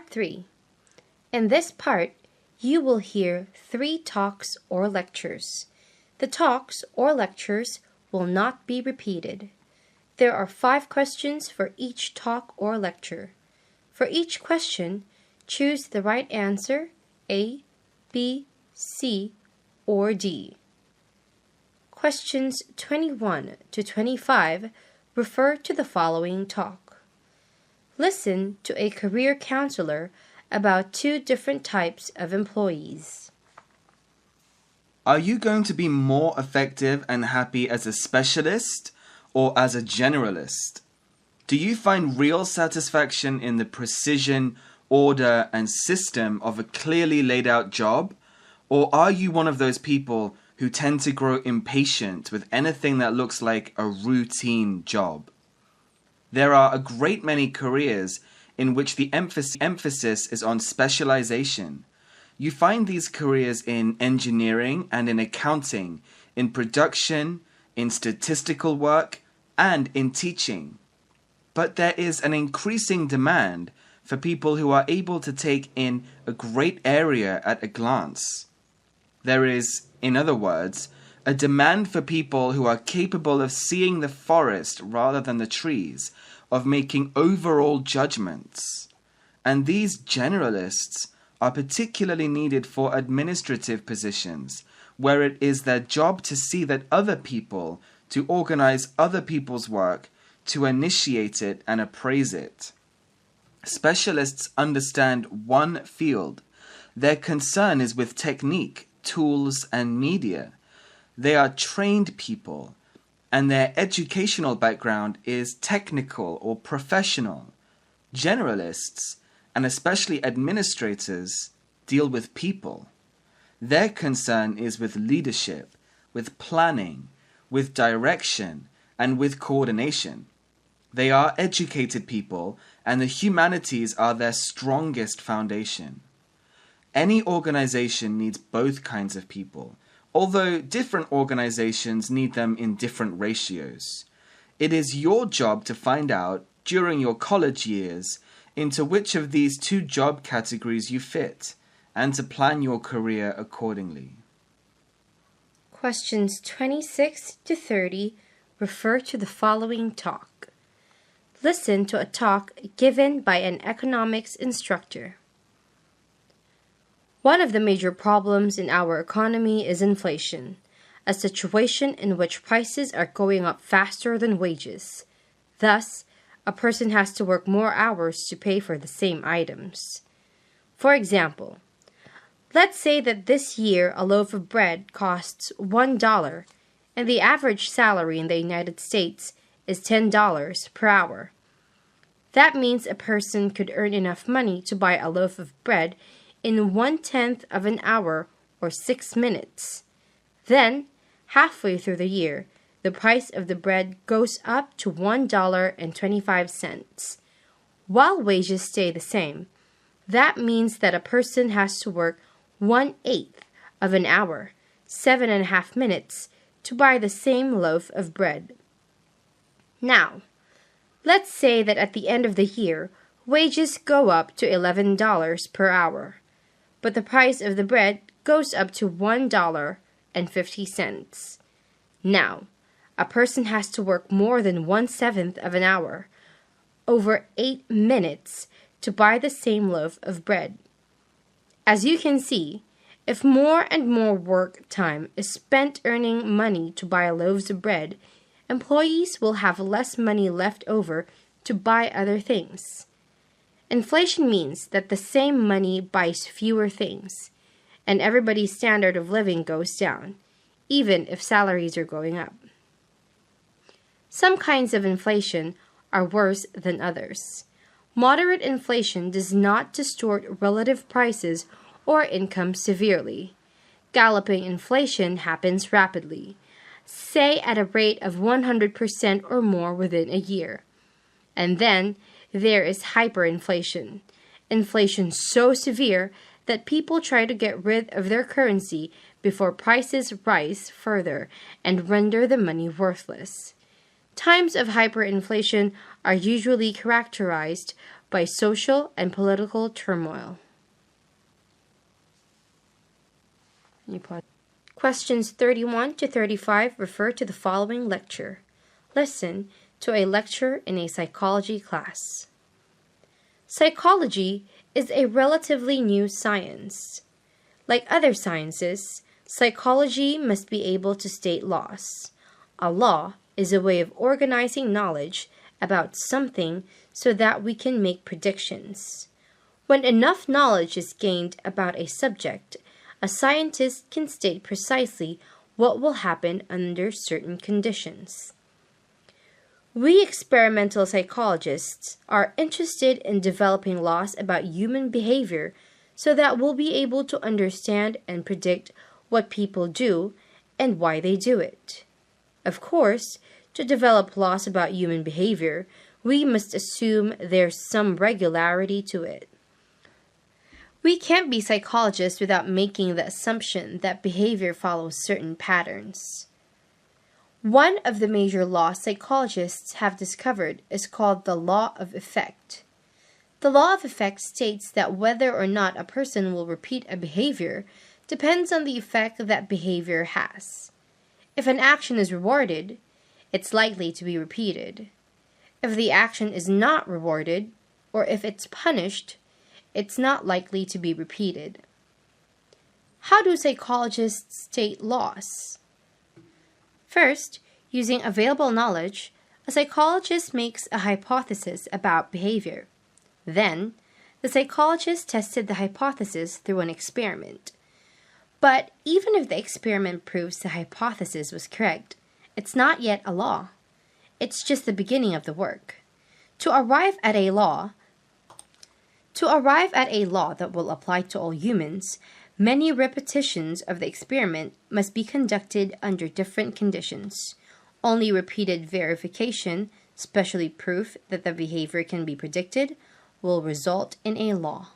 Part 3. In this part, you will hear 3 talks or lectures. The talks or lectures will not be repeated. There are 5 questions for each talk or lecture. For each question, choose the right answer, A, B, C, or D. Questions 21 to 25 refer to the following talk. Listen to a career counselor about 2 different types of employees. Are you going to be more effective and happy as a specialist or as a generalist? Do you find real satisfaction in the precision, order, and system of a clearly laid out job? Or are you one of those people who tend to grow impatient with anything that looks like a routine job? There are a great many careers in which the emphasis is on specialization. You find these careers in engineering and in accounting, in production, in statistical work, and in teaching. But there is an increasing demand for people who are able to take in a great area at a glance. There is, in other words, a demand for people who are capable of seeing the forest rather than the trees, of making overall judgments. And these generalists are particularly needed for administrative positions, where it is their job to see that other people, to organize other people's work, to initiate it and appraise it. Specialists understand one field. Their concern is with technique, tools, and media. They are trained people, and their educational background is technical or professional. Generalists, and especially administrators, deal with people. Their concern is with leadership, with planning, with direction, and with coordination. They are educated people, and the humanities are their strongest foundation. Any organization needs both kinds of people, although different organizations need them in different ratios. It is your job to find out, during your college years, into which of these 2 job categories you fit, and to plan your career accordingly. Questions 26 to 30 refer to the following talk. Listen to a talk given by an economics instructor. One of the major problems in our economy is inflation, a situation in which prices are going up faster than wages. Thus, a person has to work more hours to pay for the same items. For example, let's say that this year a loaf of bread costs $1 and the average salary in the United States is $10 per hour. That means a person could earn enough money to buy a loaf of bread in 1/10 of an hour or 6 minutes. Then, halfway through the year, the price of the bread goes up to $1.25. While wages stay the same, that means that a person has to work 1/8 of an hour, 7.5 minutes, to buy the same loaf of bread. Now, let's say that at the end of the year, wages go up to $11 per hour, but the price of the bread goes up to $1.50. Now, a person has to work more than 1/7 of an hour, over 8 minutes, to buy the same loaf of bread. As you can see, if more and more work time is spent earning money to buy loaves of bread, employees will have less money left over to buy other things. Inflation means that the same money buys fewer things, and everybody's standard of living goes down, even if salaries are going up. Some kinds of inflation are worse than others. Moderate inflation does not distort relative prices or income severely. Galloping inflation happens rapidly, say at a rate of 100% or more within a year. And then there is hyperinflation, inflation so severe that people try to get rid of their currency before prices rise further and render the money worthless. Times of hyperinflation are usually characterized by social and political turmoil. Questions 31 to 35 refer to the following lecture. Listen to a lecture in a psychology class. Psychology is a relatively new science. Like other sciences, psychology must be able to state laws. A law is a way of organizing knowledge about something so that we can make predictions. When enough knowledge is gained about a subject, a scientist can state precisely what will happen under certain conditions. We experimental psychologists are interested in developing laws about human behavior so that we'll be able to understand and predict what people do and why they do it. Of course, to develop laws about human behavior, we must assume there's some regularity to it. We can't be psychologists without making the assumption that behavior follows certain patterns. One of the major laws psychologists have discovered is called the law of effect. The law of effect states that whether or not a person will repeat a behavior depends on the effect that behavior has. If an action is rewarded, it's likely to be repeated. If the action is not rewarded, or if it's punished, it's not likely to be repeated. How do psychologists state laws? First, using available knowledge, a psychologist makes a hypothesis about behavior. Then, the psychologist tested the hypothesis through an experiment. But even if the experiment proves the hypothesis was correct, it's not yet a law. It's just the beginning of the work. To arrive at a law that will apply to all humans, many repetitions of the experiment must be conducted under different conditions. Only repeated verification, especially proof that the behavior can be predicted, will result in a law.